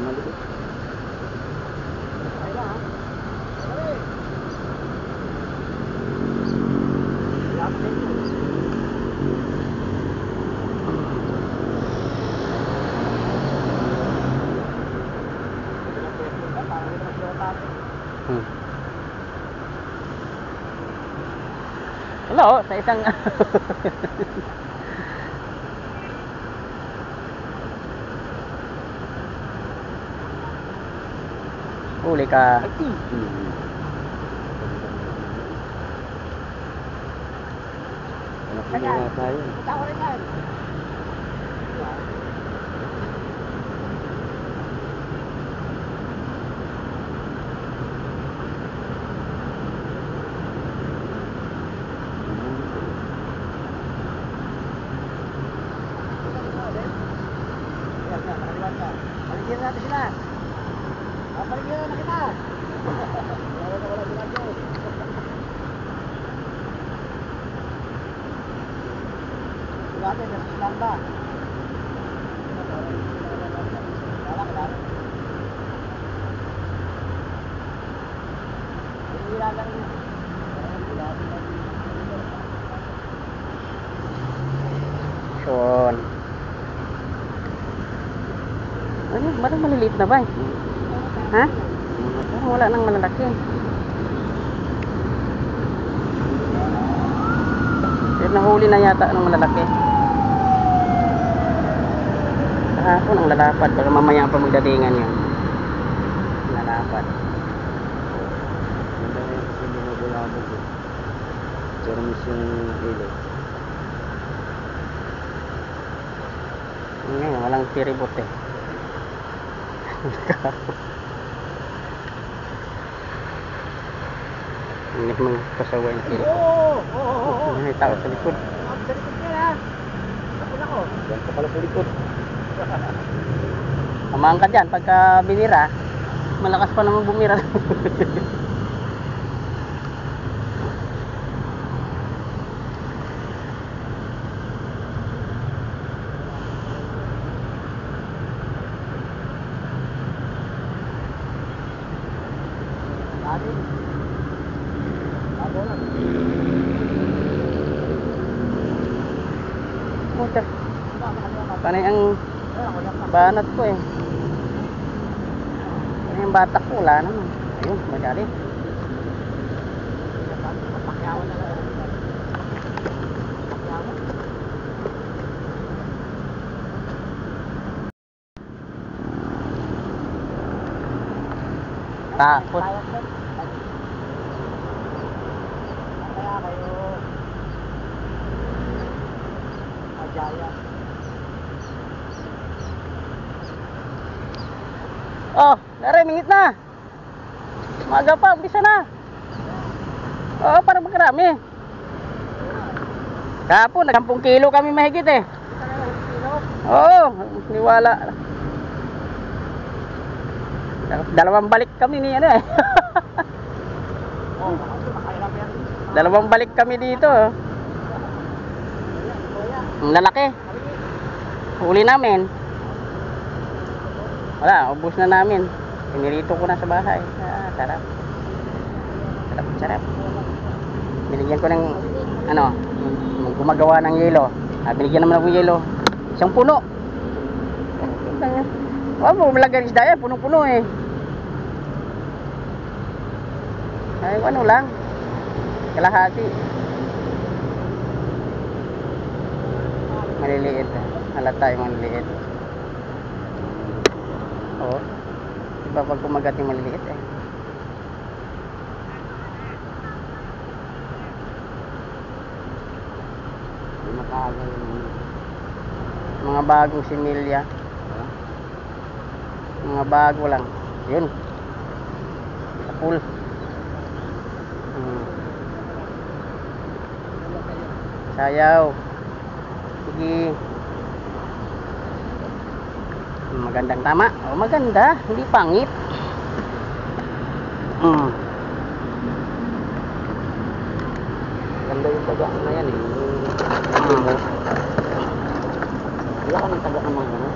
maliit. Wala, sa isang huli ka. Anak na tayo. Paligyan natin sila. Paligyan na kita. Dati nasa Islanda. Wala. Yun. Ano, parang maliliit na ba eh? Ha? Parang wala nang malalaki. Pero nahuli na yata ng malalaki. Kahapon ang lalapad. Baka mamaya pa magdatingan yun. Lalapad. Hindi mo bulabog eh. Jermis yung ilo. Ngayon, walang piribot eh. Hindi mo pasawa yung piribot. May tao sa likod. Sa likod ka na. Tapos ako. Yan ka pala sa likod. Tamaan ka dyan. Pagka bumira, malakas pa naman bumira. Puta. Panay ang banat ko eh. Panay ang batak ko. Wala naman. Ayun, madali. Takot. Kaya kayo. Ajaya. Oh, nare, mingit na. Maga pa, umpisa na. Oo, parang magkarami. Kahapon, 10 kilo kami mahigit eh. Oo, niwala. Dalawang balik kami ni ano eh. Dalawang balik kami dito. Ang lalaki. Huli namin. Wala, ubos na namin. Pinirito ko na sa bahay. Ah, sarap. Sarap. Binigyan ko ng ano, gumagawa ng yelo. Binigyan naman ako ng yelo. Isang puno. Wow, malagay isda yan, punong-puno eh. Ay, ano lang. Kalahati. Maliliit. Halata yung maliliit. Oo. Diba pag kumagat yung maliliit eh. Hindi makagal yung Mga bagong similya. Mga bago lang. Yun. Sa pool. Sayaw. Sige. Magandang tama. Oh, maganda. Hindi pangit. ganda yung taga na yan eh. Wala ka ng taga ng mga ano.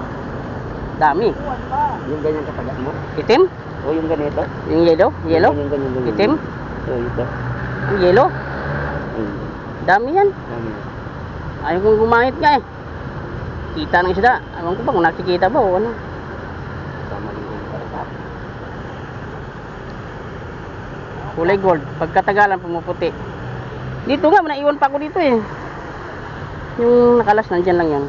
Dami. Buwan ba? Yung ganyan kataga mo. Itim? O yung ganito. Yung yellow? Yellow? Yung ganyan. Itim? O ito. Yung yellow? Hmm. Dami yan. Dami. Ayaw kong gumahit nga eh. Kita ng isda. Ewan ko ba kung nakikita ba o ano. Tama din yung karapap. Kulay gold. Pagkatagalan pumuputi. Dito nga, naiwan pa ako dito eh. Yung nakalas, nandyan lang yun.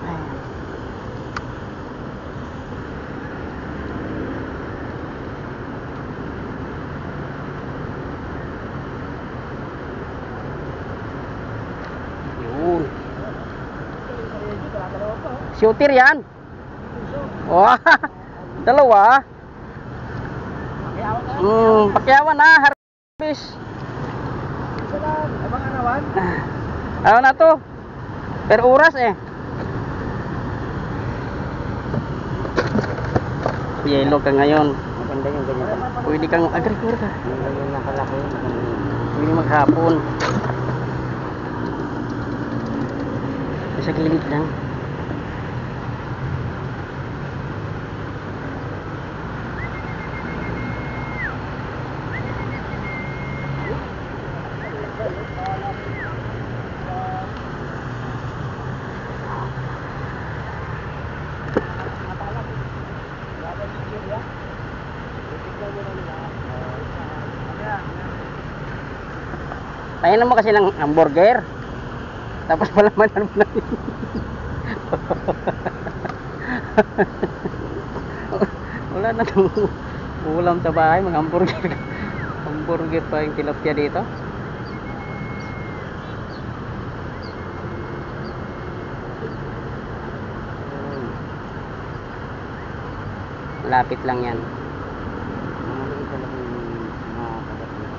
Ayan. Yun. Shooter yan. Wah, dalawa. Pakyawan na, harvest. Isa lang. Abang anawan. Ano na to? Per oras eh. Yellow ka ngayon. Maganda yung ganyan. Pwede kang agrikura ka. Yung ganyan nakalaki. Maganda yun. Pwede maghapon. Sa gilid lang. Kaya naman kasi ng hamburger. Tapos palamanan mo na yun. Wala na itong ulam sa bahay. Mga hamburger. Hamburger pa yung tilapia dito. Lapit lang yan. Maliit talaga yung mga kagat nila.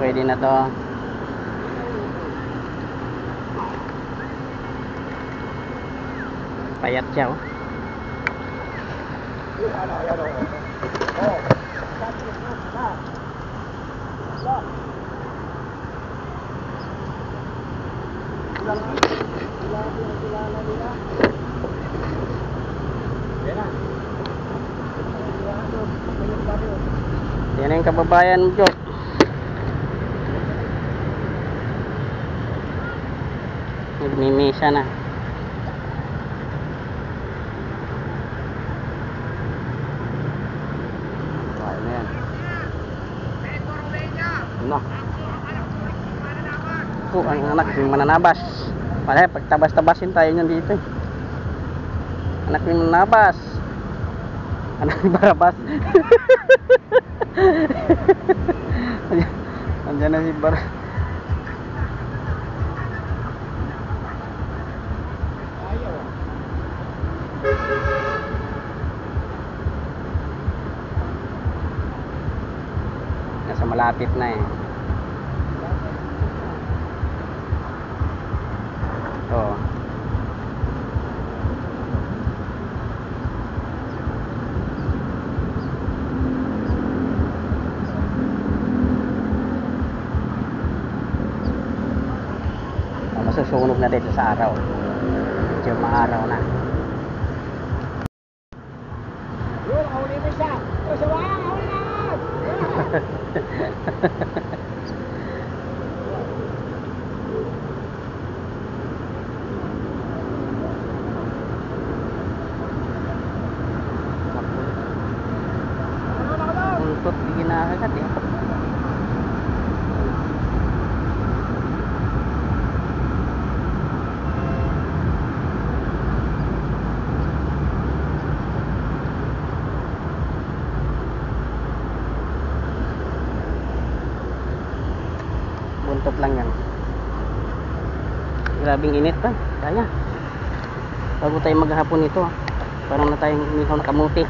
Pwede na to. Payat siya oh. Yan yung kababayan mo, Jok. Nagmimisa na. Kain na yan. Ano? Oh, ang anak yung mananabas. Pala, pagtabas-tabasin tayo niyan dito. Anak yung mananabas. Anak yung Barabas. Andiyan na si nasa malapit na eh. Oh. Masusunog na dito sa araw. Medyo maaraw na. Yun, ahuli mo siya. O, sawang, ahuli na! Pultot, di ginakagat eh. Buntot lang yan. Grabing init pa. Kaya. Bago tayo maghapon ito. Parang na tayong umihaw na kamuti.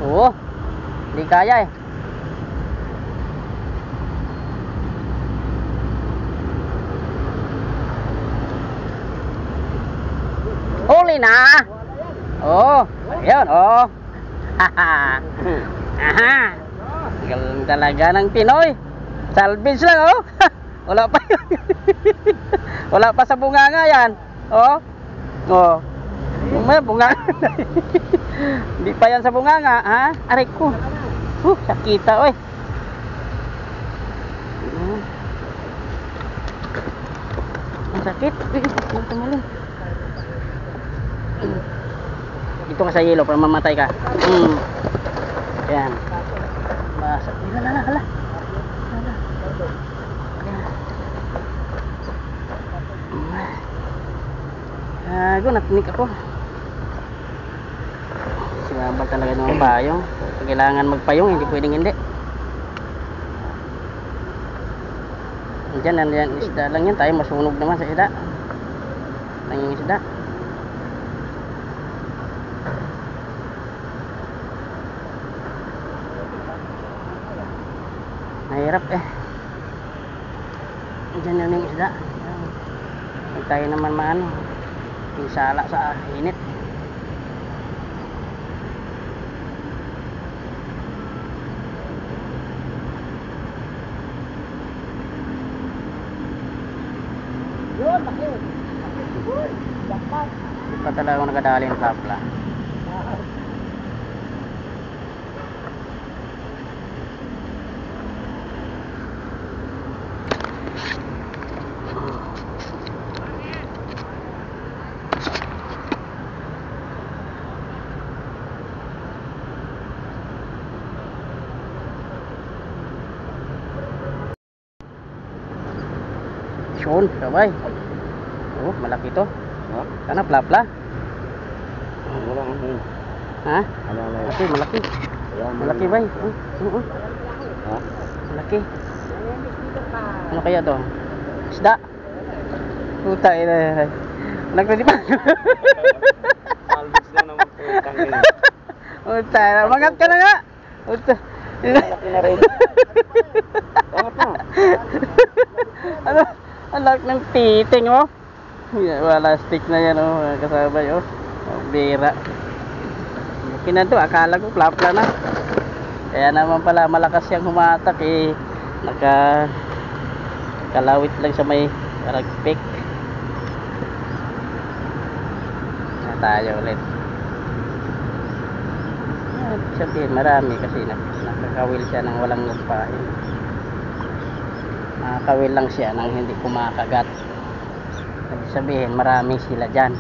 Oo. Hindi kaya eh. kumain ha. Oh, ayun, oh. Haha. Aha. Galing talaga ng Pinoy. Salvage lang, oh. Wala pa yun. Wala pa sa bunganga yan. Oh. Oh. May bunganga. Hindi pa yan sa bunganga, ha? Aray ko. Sakita, oy. Ang sakit. Ang tumalon. Dito ka sa yelo para mamatay ka. Yan. Basa. Hala. Gago, natinik ako. Sinabal talaga ng payong. Kailangan magpayong, hindi pwedeng hindi. Diyan, isda lang yan. Tayo masunog naman sa isda. Nanging isda. Mahirap eh. Diyan yung isda. Huwag tayo naman maano. Pinsala sa init. Yun, bakit? Dapat. Hindi pa talaga ako nakadali ng kapla. Yun, sabay. Oh, malaki to. Ha? Sana plapla. Wala nga yun. Ha? Wala. Malaki. Ayan, Malaki bay. Ha? Malaki. Ano kaya to? Isda. Puta ina. Malaki di ba? Salvage na naman po yung tangin. Puta, mangat ka na nga. Puta. Malaki na rin. Angat na. Ano? Ang laki ng titing, oh. Wala stick na yan, oh. Kasabay, oh. Bira. Laki na to. Akala ko plapla na. Kaya naman pala malakas siyang humatak, eh. Kalawit lang sa may ragpik. Na tayo ulit. Sabihin, marami kasi nakakawil siya ng walang lupain. Nakakawil lang siya nang hindi kumakagat. Sabihin, marami sila dyan.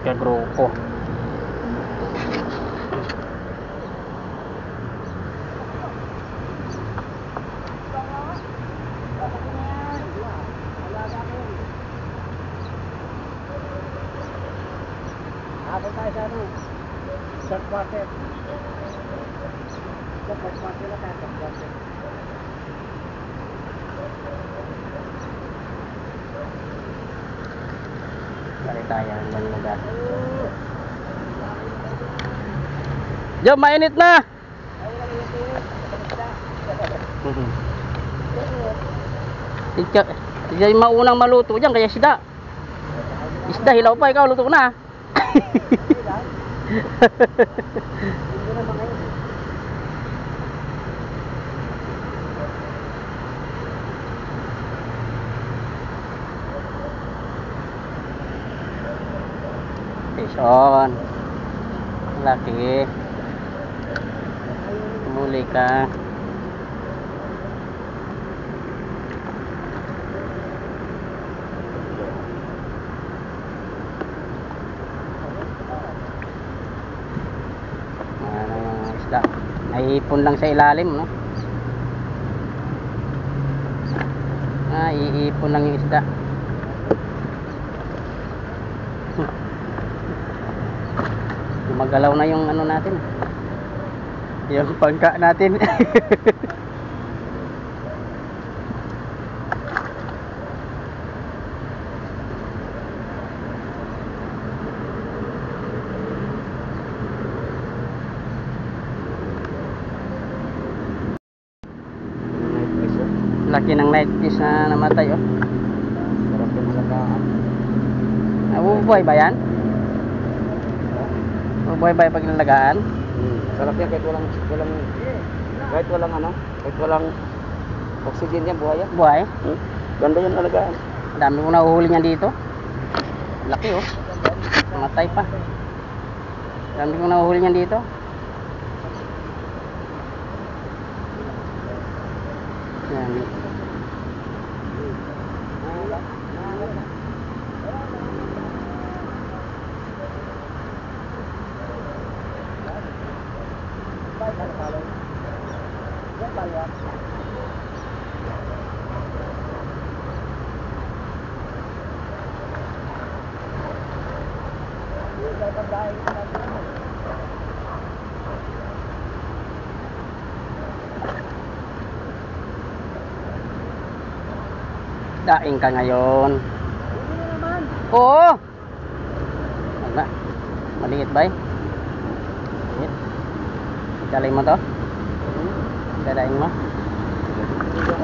Kagrupo. Habang tayo sa ano? Third quarter. Third quarter na tayo, third quarter. Balik tayo ng lugar. Diyo, mainit na! Ikaw yung maunang maluto dyan, kaya isda. Isda, hilaw pa, ikaw luto na. Pison. Laki. Muli ka. Naiipon lang sa ilalim, no? Iipon lang yung isda. Gumagalaw na yung ano natin. Yung pangka natin. Laki ng night fish na namatay, oh. Sarap yung malagaan. Nabubuhay ba yan? Nabubuhay ba yung pag nalagaan? Sarap yan kahit walang oxygen yan, buhay yan. Buhay? Ganda yan alagaan. Dami ko nahuhuli niyan dito. Laki oh. Matay pa. Dami ko nahuhuli niyan dito. Yan. Daing ka ngayon. Oo. Wala. Maliit ba eh? Maliit. Dalay mo to? Dadaing mo?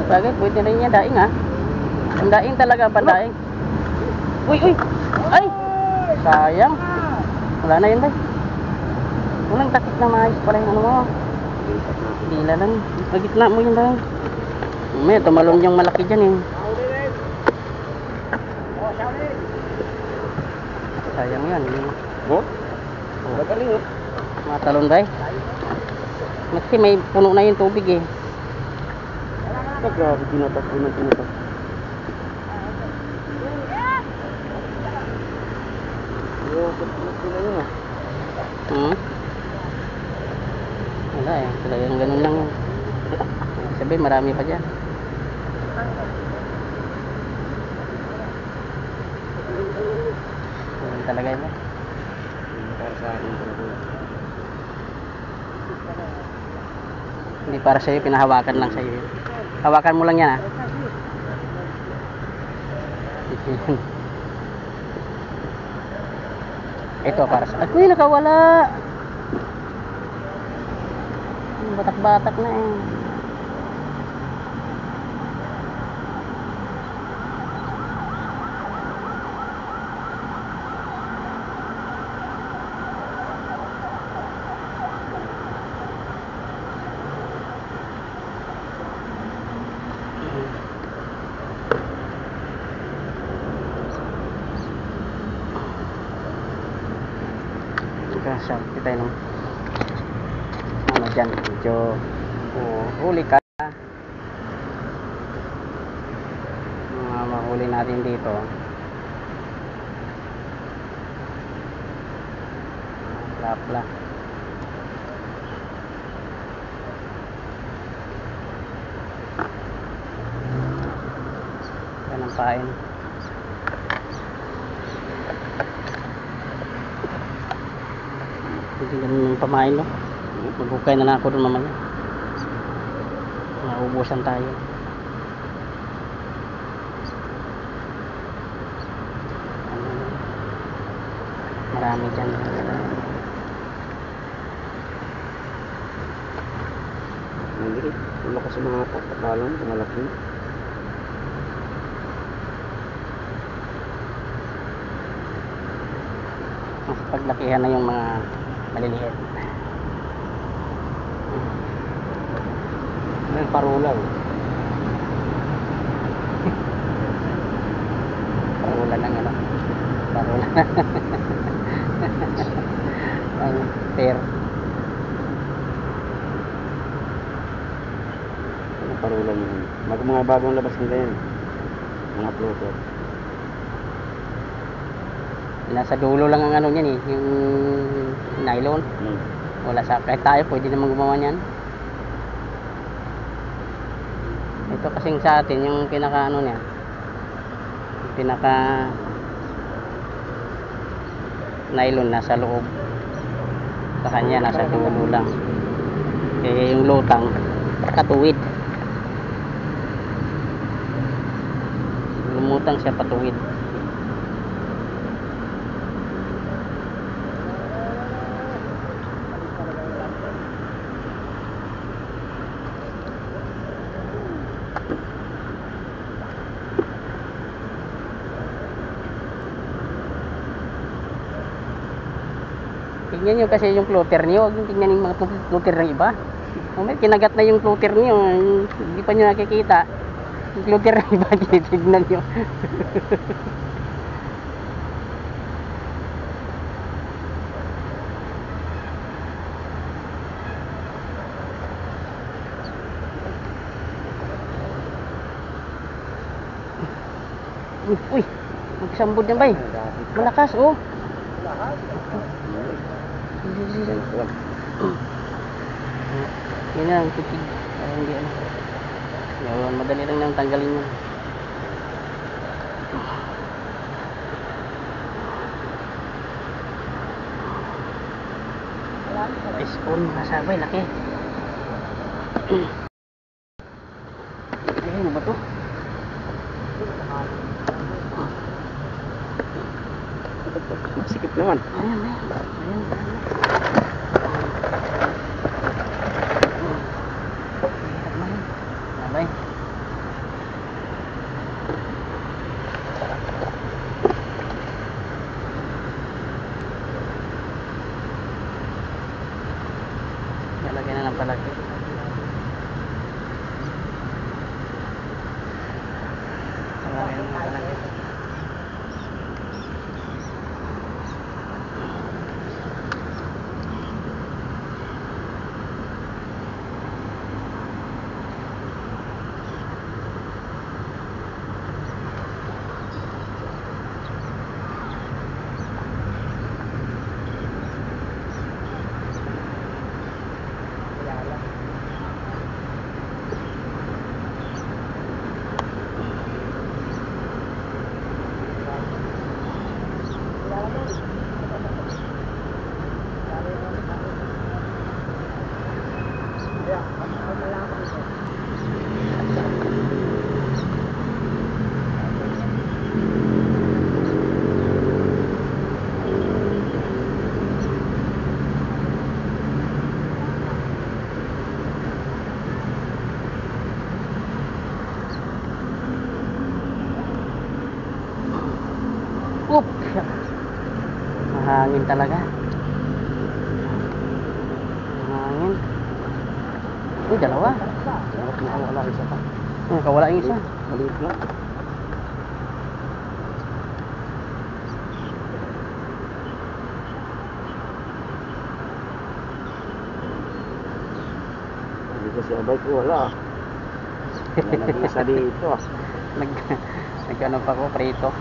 Bagay, pwede rin niya daing ha. Ang daing talaga, pandaing. Uy, uy! Ay! Sayang. Wala na yun ba? Walang takip na maayos pala yung ano mo. Dila lang. Pagitna mo yun lang. May tumalon yung malaki dyan eh. Sayang yan. Oh? Magaling oh. Mga talon ba eh? Kasi may puno na yung tubig eh. Grabe, tinatak. Wala eh. Talagang ganun lang. Sabi marami pa dyan. Ganun talaga yun. Para sa akin talaga. Hindi para sa'yo, pinahawakan lang sa'yo. Hawakan mo lang yan ha. Ito para sa... Ay, nakawala! Batak-batak na eh. Sabi tayo nung ano dyan, medyo huli ka mahuli natin dito lapla yan ang pain. Hindi ganun yung pamain no. Maghukay na lang ako doon mamaya. Naubusan tayo. Marami dyan. Hindi. Wala kasi mga pagkakalan, malaki. Mas paglakihan na yung mga maliliit. Ano yung parula oh? Parula ng ano? Parula. Ang fair. Ano parula yun? Mga bagong labas nila yan. Mga floater. Nasa dulo lang ang ano niyan eh, yung nylon. Wala sa kahit tayo pwede naman gumawa niyan. Ito kasing sa atin yung pinaka ano niya. Yung pinaka nylon nasa loob. Sa kanya nasa dulo lang. Kaya yung lutang katuwid. Lumutang siya patuwid. Tingnan nyo kasi yung floater niyo. Huwag yung tingnan yung mga floater ng iba. May kinagat na yung floater niyo. Hindi pa nyo nakikita. Yung floater ng iba, tinitignan nyo. Uy, magsambod yan bay. Malakas oh. Yan lang, kutig. Hindi ano. Yan, madali lang nang tanggalin yun. Spoon, masabay, laki. Ay, ano ba to? Sikip naman. Ayan, ayan. Sabay. Lalagyan na ng palaki. Lalagyan na ng palaki. Oop! Mahangin talaga. Mahangin. Uy, dalawa. Nakawala isa pa. Kawala yung isa. Maliit lang. Hindi kasi abay ko wala. Nag-isa dito. Nag-ano pa ko, prito.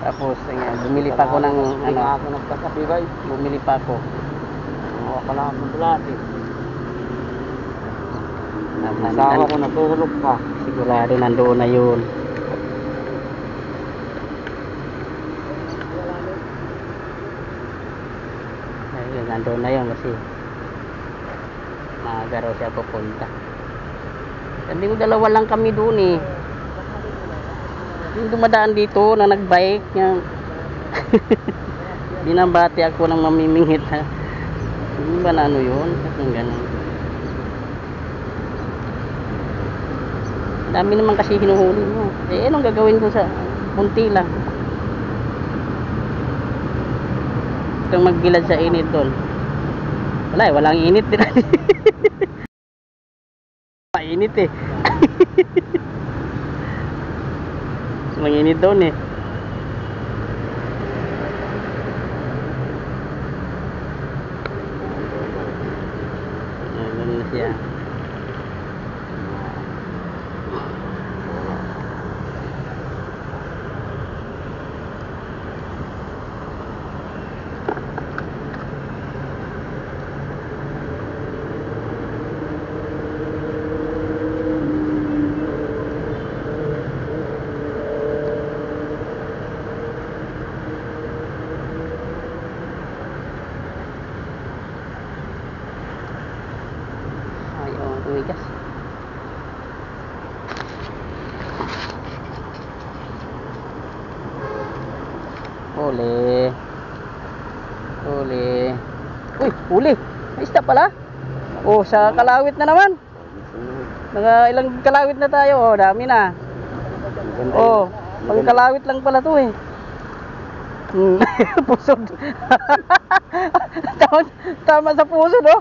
Tapos, bumili pa ako ng, Hindi nga ako nagkakapi ba? bumili pa ako. Wala akong bulati. Asawa ko natulog pa. Sigurado nandoon na yun. Ayun, nandoon na yun kasi maaga raw siya pupunta. Sabi ko, dalawa lang kami doon eh. Yung dumadaan dito na nagbike niya. Binabati ako ng mamimingit ha. Hindi ba na ano yun? Yung ganun. Dami naman kasi hinuhuli mo. Eh, anong gagawin ko sa punti lang? Kung maggilad sa init doon. Wala eh, walang init din. Mainit eh. Manginit doon eh. Ganun na siya. Tumigas. Huli. Huli. Uy, huli. May isda pala. Oh, sa kalawit na naman. Ilang kalawit na tayo. Oh, dami na. Oh, pang kalawit lang pala to eh. Pusod. tama, tama sa puso, no?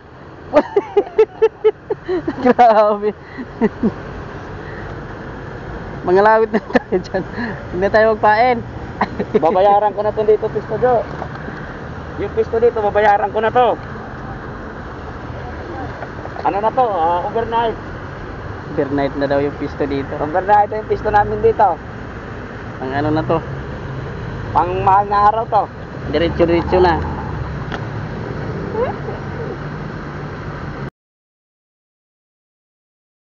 Grabe. Mga lawit na tayo dyan. Hindi tayo magpain. Babayaran ko na to dito, pisto do. Yung pisto dito, babayaran ko na to. Ano na to? Overnight. Overnight na daw yung pisto dito. Overnight yung pisto namin dito. Ang ano na to. Pang mahal na araw to. Diretso-diretso na.